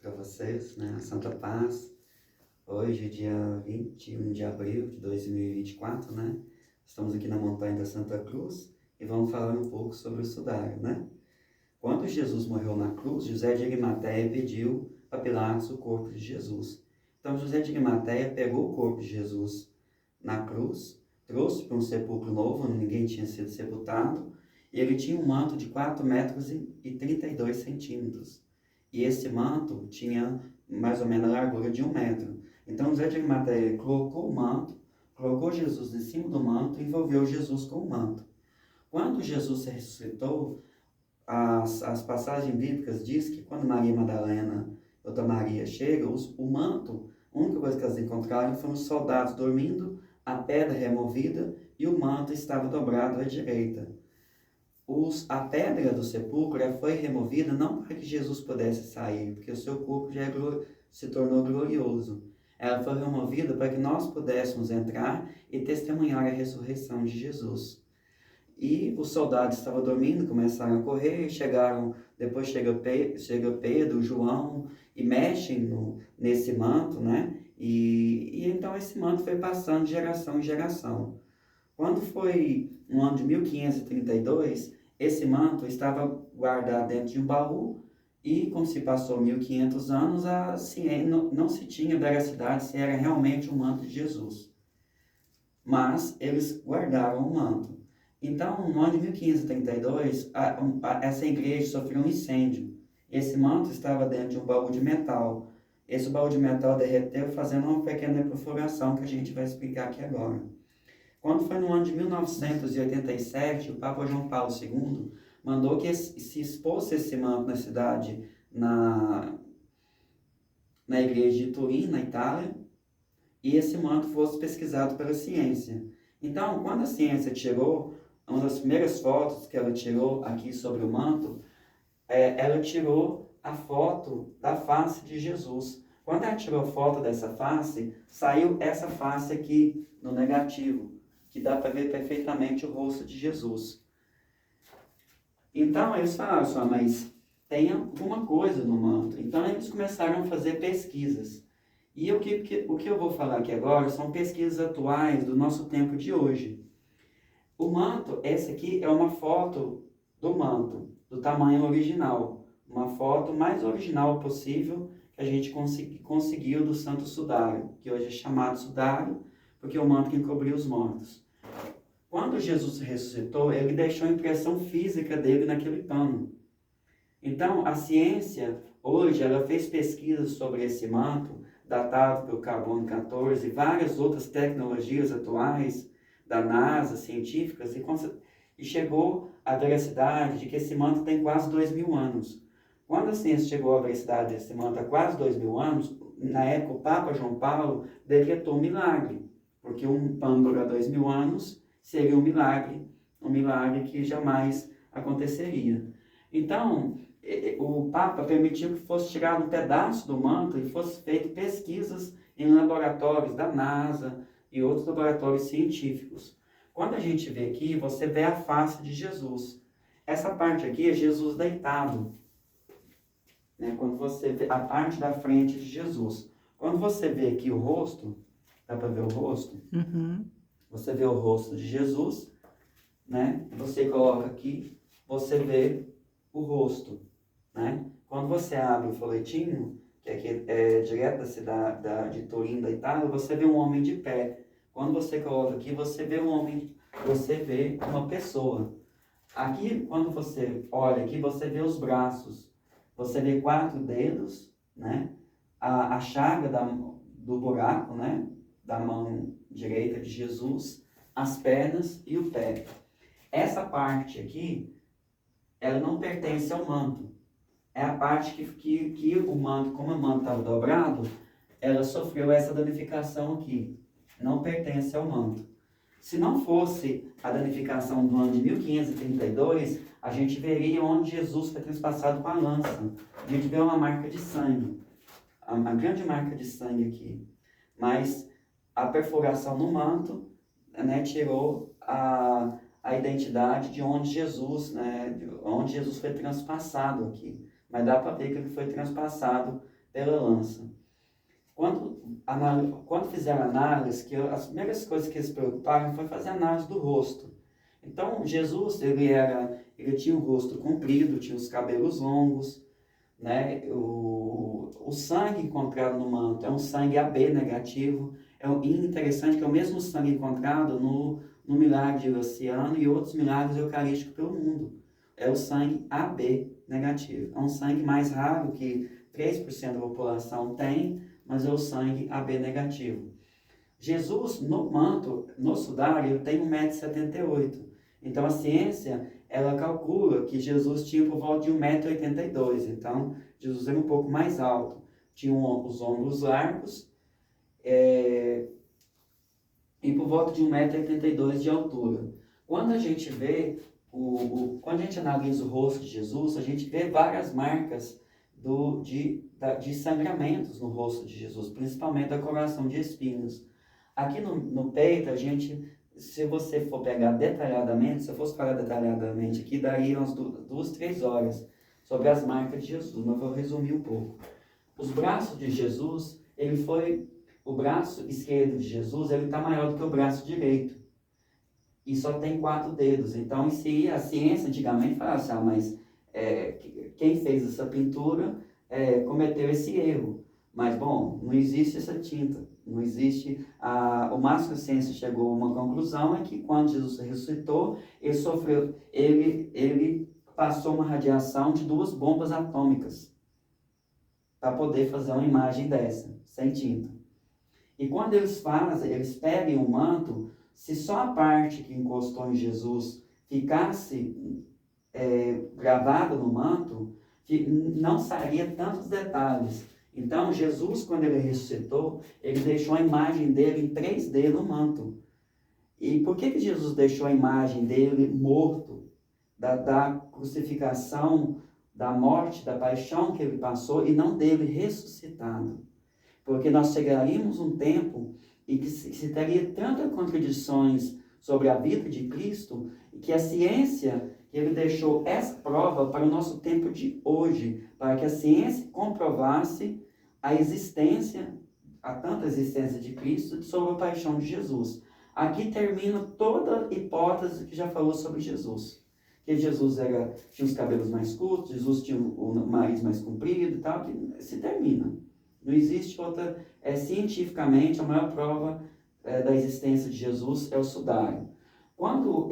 Para vocês, né? A Santa Paz. Hoje, dia 21 de abril de 2024, né? Estamos aqui na montanha da Santa Cruz e vamos falar um pouco sobre o sudário, né? Quando Jesus morreu na cruz, José de Arimateia pediu a Pilatos o corpo de Jesus. Então, José de Arimateia pegou o corpo de Jesus na cruz, trouxe para um sepulcro novo, onde ninguém tinha sido sepultado, e ele tinha um manto de 4 metros e 32 centímetros. E esse manto tinha mais ou menos a largura de 1 metro. Então, José de Arimateia colocou o manto, colocou Jesus em cima do manto e envolveu Jesus com o manto. Quando Jesus ressuscitou, as passagens bíblicas diz que quando Maria Madalena e outra Maria chegam, o manto, a única coisa que elas encontraram foram os soldados dormindo, a pedra removida e o manto estava dobrado à direita. A pedra do sepulcro foi removida não para que Jesus pudesse sair, porque o seu corpo já se tornou glorioso. Ela foi removida para que nós pudéssemos entrar e testemunhar a ressurreição de Jesus. E os soldados estavam dormindo, começaram a correr, depois chega Pedro, João, e mexem nesse manto, né? E então esse manto foi passando de geração em geração. Quando foi no ano de 1532, esse manto estava guardado dentro de um baú e, como se passou 1500 anos, não se tinha veracidade se era realmente o manto de Jesus. Mas eles guardaram o manto. Então, no ano de 1532, essa igreja sofreu um incêndio. Esse manto estava dentro de um baú de metal. Esse baú de metal derreteu, fazendo uma pequena perfuração que a gente vai explicar aqui agora. Quando foi no ano de 1987, o Papa João Paulo II mandou que se expôsse esse manto na cidade, na igreja de Turim, na Itália, e esse manto fosse pesquisado pela ciência. Então, quando a ciência tirou, uma das primeiras fotos que ela tirou aqui sobre o manto, ela tirou a foto da face de Jesus. Quando ela tirou a foto dessa face, saiu essa face aqui no negativo, que dá para ver perfeitamente o rosto de Jesus. Então, eles falaram assim, mas tem alguma coisa no manto. Então, eles começaram a fazer pesquisas. E o que eu vou falar aqui agora são pesquisas atuais do nosso tempo de hoje. O manto, essa aqui é uma foto do manto, do tamanho original. Uma foto mais original possível que a gente conseguiu do Santo Sudário, que hoje é chamado Sudário, porque é o manto que encobriu os mortos. Quando Jesus ressuscitou, ele deixou a impressão física dele naquele pano. Então, a ciência, hoje, ela fez pesquisas sobre esse manto, datado pelo carbono 14, e várias outras tecnologias atuais da NASA, científicas, e chegou à veracidade de que esse manto tem quase 2.000 anos. Quando a ciência chegou à veracidade desse manto há quase 2.000 anos, na época o Papa João Paulo decretou um milagre, porque um pano durar 2.000 anos seria um milagre que jamais aconteceria. Então, o Papa permitiu que fosse tirado um pedaço do manto e fosse feito pesquisas em laboratórios da NASA e outros laboratórios científicos. Quando a gente vê aqui, você vê a face de Jesus. Essa parte aqui é Jesus deitado, né? Quando você vê a parte da frente de Jesus. Quando você vê aqui o rosto, dá para ver o rosto? Uhum. Você vê o rosto de Jesus, né? Você coloca aqui, você vê o rosto, né? Quando você abre o folhetinho, que é direto da cidade de Turim, da Itália, você vê um homem de pé. Quando você coloca aqui, você vê você vê uma pessoa. Aqui, quando você olha aqui, você vê os braços. Você vê 4 dedos, né? A chaga do buraco, né? Da mão direita de Jesus, as pernas e o pé. Essa parte aqui, ela não pertence ao manto. É a parte que o manto, como o manto estava dobrado, ela sofreu essa danificação aqui. Não pertence ao manto. Se não fosse a danificação do ano de 1532, a gente veria onde Jesus foi transpassado com a lança. A gente vê uma marca de sangue. Uma grande marca de sangue aqui. Mas a perfuração no manto, né, tirou a identidade de onde Jesus, né, onde Jesus foi transpassado aqui. Mas dá para ver que ele foi transpassado pela lança. Quando fizeram análise, as primeiras coisas que eles se preocuparam foi fazer análise do rosto. Então, Jesus, ele tinha o rosto comprido, tinha os cabelos longos, né? O sangue encontrado no manto é um sangue AB negativo. E interessante que é o mesmo sangue encontrado no milagre de Luciano e outros milagres eucarísticos pelo mundo. É o sangue AB negativo. É um sangue mais raro que 3% da população tem, mas é o sangue AB negativo. Jesus, no manto, no sudário, ele tem 1,78 m. Então, a ciência, ela calcula que Jesus tinha por volta de 1,82 m. Então, Jesus era um pouco mais alto. Tinha os ombros largos e por volta de 1,82 m de altura. Quando a gente vê, quando a gente analisa o rosto de Jesus, a gente vê várias marcas de sangramentos no rosto de Jesus, principalmente da coroação de espinhos. Aqui no peito, a gente, se você for pegar detalhadamente, se eu fosse falar detalhadamente aqui, daria umas 2-3 horas sobre as marcas de Jesus, mas vou resumir um pouco. Os braços de Jesus, o braço esquerdo de Jesus, ele está maior do que o braço direito. E só tem 4 dedos. Então, se a ciência antigamente falava assim, mas quem fez essa pintura cometeu esse erro. Mas, bom, não existe essa tinta. Não existe. O máximo que a ciência chegou a uma conclusão é que quando Jesus ressuscitou, ele passou uma radiação de 2 bombas atômicas para poder fazer uma imagem dessa, sem tinta. E quando eles pegam o manto, se só a parte que encostou em Jesus ficasse gravada no manto, não sairia tantos detalhes. Então, Jesus, quando ele ressuscitou, ele deixou a imagem dele em 3D no manto. E por que Jesus deixou a imagem dele morto, da crucificação, da morte, da paixão que ele passou, e não dele ressuscitado? Porque nós chegaríamos um tempo em que se teria tantas contradições sobre a vida de Cristo, que a ciência, ele deixou essa prova para o nosso tempo de hoje, para que a ciência comprovasse a tanta existência de Cristo sobre a paixão de Jesus. Aqui termina toda a hipótese que já falou sobre Jesus. Que Jesus tinha os cabelos mais curtos, Jesus tinha o nariz mais comprido e tal, que se termina. Não existe outra. Cientificamente, a maior prova da existência de Jesus é o sudário. Quando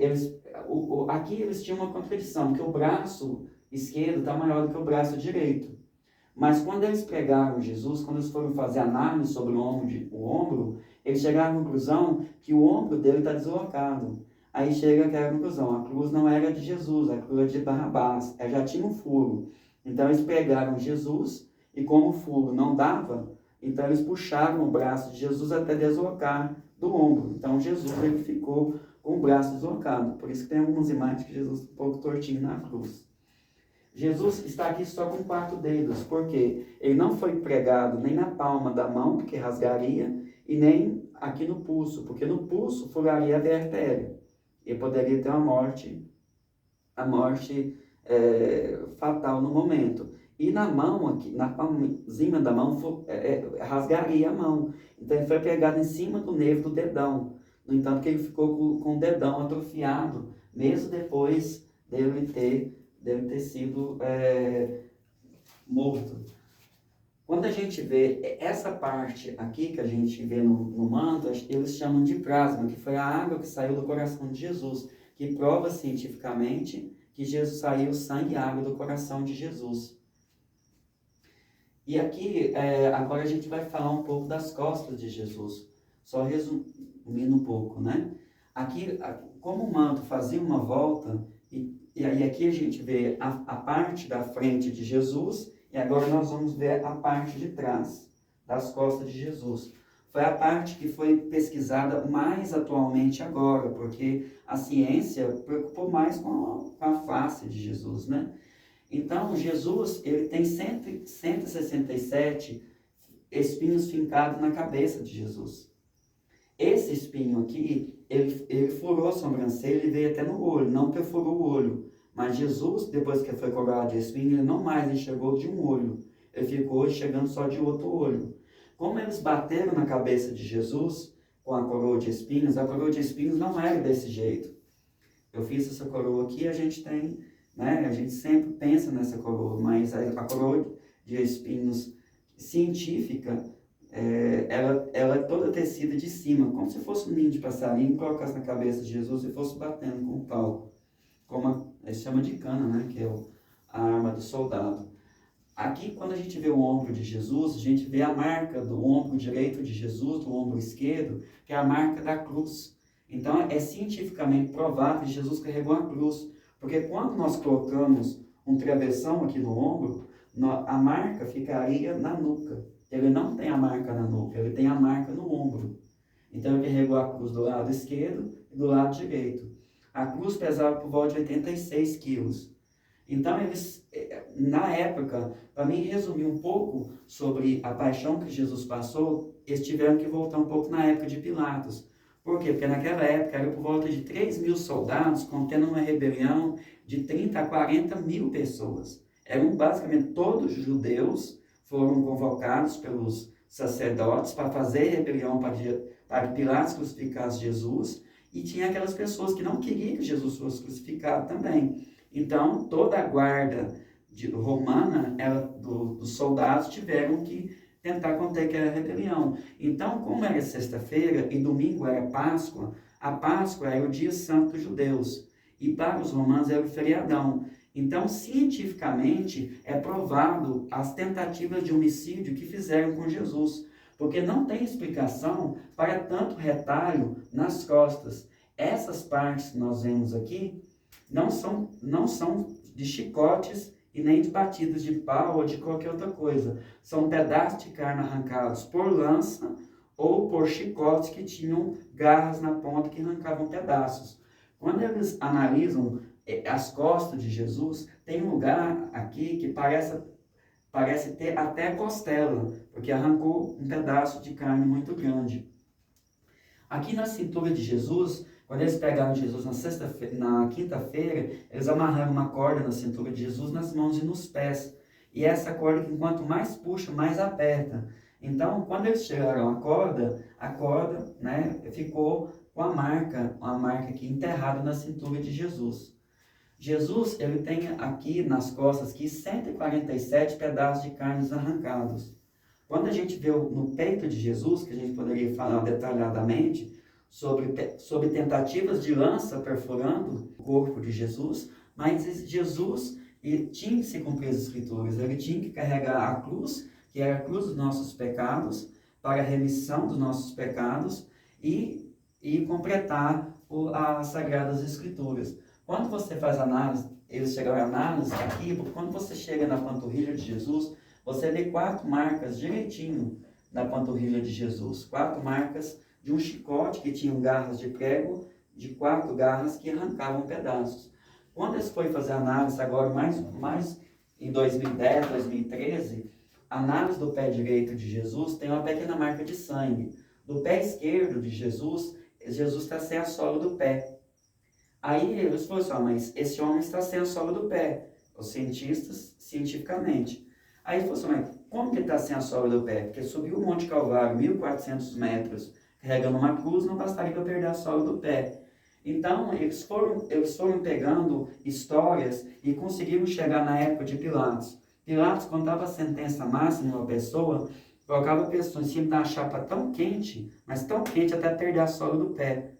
aqui eles tinham uma contradição, que o braço esquerdo está maior do que o braço direito. Mas quando eles pregaram Jesus, quando eles foram fazer análise sobre o ombro, eles chegaram à conclusão que o ombro dele está deslocado. Aí chega aquela conclusão, a cruz não era de Jesus, a cruz era de Barrabás, já tinha um furo. Então eles pregaram Jesus, e como o furo não dava, então eles puxaram o braço de Jesus até deslocar do ombro. Então Jesus ele ficou com o braço deslocado. Por isso que tem algumas imagens que Jesus está um pouco tortinho na cruz. Jesus está aqui só com 4 dedos, porque ele não foi pregado nem na palma da mão, porque rasgaria, e nem aqui no pulso, porque no pulso furaria a veia artéria. E poderia ter a morte fatal no momento. E na mão, aqui, na palmazinha da mão, rasgaria a mão. Então ele foi pregado em cima do nervo do dedão. No entanto, que ele ficou com o dedão atrofiado, mesmo depois dele ter sido morto. Quando a gente vê essa parte aqui, que a gente vê no manto, eles chamam de plasma, que foi a água que saiu do coração de Jesus, que prova cientificamente que Jesus saiu sangue e água do coração de Jesus. E aqui, agora a gente vai falar um pouco das costas de Jesus, só resumindo um pouco, né? Aqui, como o manto fazia uma volta, e aí aqui a gente vê a parte da frente de Jesus, e agora nós vamos ver a parte de trás, das costas de Jesus. Foi a parte que foi pesquisada mais atualmente agora, porque a ciência preocupou mais com a face de Jesus, né? Então, Jesus, ele tem 167 espinhos fincados na cabeça de Jesus. Esse espinho aqui, ele furou a sobrancelha e veio até no olho, não perfurou o olho. Mas Jesus, depois que foi coroado de espinho, ele não mais enxergou de um olho. ele ficou chegando só de outro olho. Como eles bateram na cabeça de Jesus com a coroa de espinhos, a coroa de espinhos não era desse jeito. Eu fiz essa coroa aqui, a gente tem, né, a gente sempre pensa nessa coroa, mas a coroa de espinhos científica, ela é toda tecida de cima, como se fosse um ninho de passarinho, colocasse na cabeça de Jesus e fosse batendo com o pau, como a gente chama de cana, né, que é a arma do soldado. Aqui, quando a gente vê o ombro de Jesus, a gente vê a marca do ombro direito de Jesus, do ombro esquerdo, que é a marca da cruz. Então, é cientificamente provado que Jesus carregou a cruz, porque quando nós colocamos um travessão aqui no ombro, a marca ficaria na nuca. Ele não tem a marca na nuca, ele tem a marca no ombro. Então, ele carregou a cruz do lado esquerdo e do lado direito. A cruz pesava por volta de 86 quilos. Então, eles, na época, para mim resumir um pouco sobre a paixão que Jesus passou, eles tiveram que voltar um pouco na época de Pilatos. Por quê? Porque naquela época era por volta de 3.000 soldados, contendo uma rebelião de 30 a 40 mil pessoas. Eram basicamente todos os judeus, foram convocados pelos sacerdotes para fazer rebelião para que Pilatos crucificasse Jesus, e tinha aquelas pessoas que não queriam que Jesus fosse crucificado também. Então, toda a guarda romana, dos soldados, tiveram que tentar conter aquela rebelião. Então, como era sexta-feira e domingo era Páscoa, a Páscoa era o dia santo dos judeus. E para os romanos era o feriadão. Então, cientificamente, é provado as tentativas de homicídio que fizeram com Jesus. Porque não tem explicação para tanto retalho nas costas. Essas partes que nós vemos aqui não são de chicotes e nem de batidas de pau ou de qualquer outra coisa. São pedaços de carne arrancados por lança ou por chicotes que tinham garras na ponta que arrancavam pedaços. Quando eles analisam as costas de Jesus, tem um lugar aqui que parece ter até costela, porque arrancou um pedaço de carne muito grande. Aqui na cintura de Jesus, quando eles pegaram Jesus na quinta-feira, eles amarraram uma corda na cintura de Jesus, nas mãos e nos pés. E essa corda, que quanto mais puxa, mais aperta. Então, quando eles tiraram a corda, né, ficou com a marca aqui enterrada na cintura de Jesus. Jesus, ele tem aqui nas costas 147 pedaços de carnes arrancados. Quando a gente vê no peito de Jesus, que a gente poderia falar detalhadamente, sobre tentativas de lança perfurando o corpo de Jesus, mas Jesus tinha que se cumprir as Escrituras, ele tinha que carregar a cruz, que era a cruz dos nossos pecados, para a remissão dos nossos pecados e completar as Sagradas Escrituras. Quando você faz análise, eles chegaram a análise aqui, porque quando você chega na panturrilha de Jesus, você vê 4 marcas direitinho na panturrilha de Jesus, 4 marcas de um chicote que tinha garras de prego, de 4 garras que arrancavam pedaços. Quando eles foram fazer a análise agora, mais em 2010, 2013, a análise do pé direito de Jesus tem uma pequena marca de sangue. Do pé esquerdo de Jesus, Jesus está sem a sola do pé. Aí eles falaram assim, mas esse homem está sem a sola do pé. Os cientistas, cientificamente. Aí ele falou assim, mas como que ele está sem a sola do pé? Porque subiu o Monte Calvário, 1.400 metros, carregando uma cruz, não bastaria para perder a sola do pé. Então, eles foram pegando histórias e conseguiram chegar na época de Pilatos. Pilatos, quando dava a sentença máxima em uma pessoa, colocava a pessoa em cima da chapa tão quente, mas tão quente até perder a sola do pé.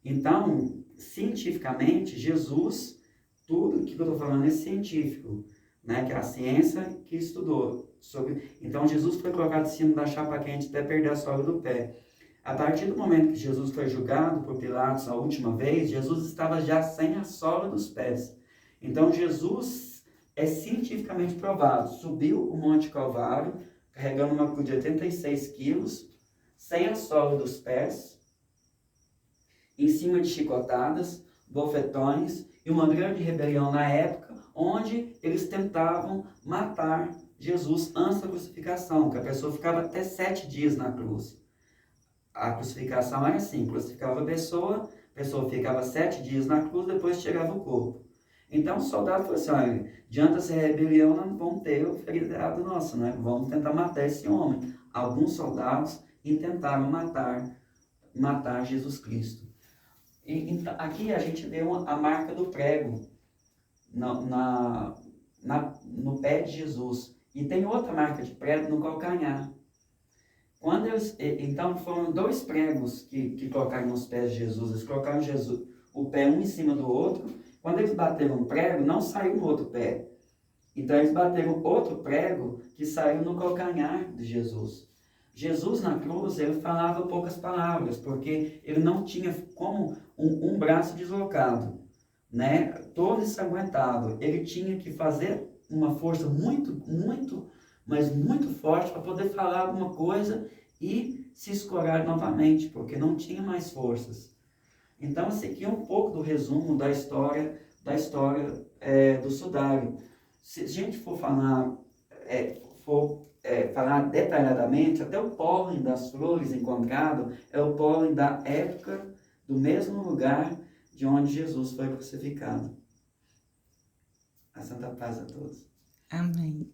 Então, cientificamente, Jesus, tudo que eu estou falando é científico, né? Que é a ciência que estudou sobre. Então, Jesus foi colocado em cima da chapa quente até perder a sola do pé. A partir do momento que Jesus foi julgado por Pilatos a última vez, Jesus estava já sem a sola dos pés. Então, Jesus é cientificamente provado. Subiu o Monte Calvário, carregando uma cruz de 86 quilos, sem a sola dos pés, em cima de chicotadas, bofetões e uma grande rebelião na época, onde eles tentavam matar Jesus antes da crucificação, que a pessoa ficava até 7 dias na cruz. A crucificação era assim, crucificava a pessoa ficava 7 dias na cruz, depois tirava o corpo. Então o soldado falou assim, olha, diante dessa rebelião não vamos ter o feriado nosso, né? Vamos tentar matar esse homem. Alguns soldados intentaram matar Jesus Cristo. Então, aqui a gente vê a marca do prego no pé de Jesus. E tem outra marca de prego no calcanhar. Então foram dois pregos que colocaram nos pés de Jesus. Eles colocaram o pé um em cima do outro. Quando eles bateram o prego, não saiu no outro pé. Então eles bateram outro prego que saiu no calcanhar de Jesus. Jesus na cruz, ele falava poucas palavras, porque ele não tinha como um braço deslocado, né? Todo ensanguentado. Ele tinha que fazer uma força mas muito forte para poder falar alguma coisa e se escorar novamente, porque não tinha mais forças. Então, esse aqui é um pouco do resumo da história do sudário. Se a gente for falar detalhadamente, até o pólen das flores encontrado é o pólen da época, do mesmo lugar de onde Jesus foi crucificado. A Santa Paz a todos. Amém.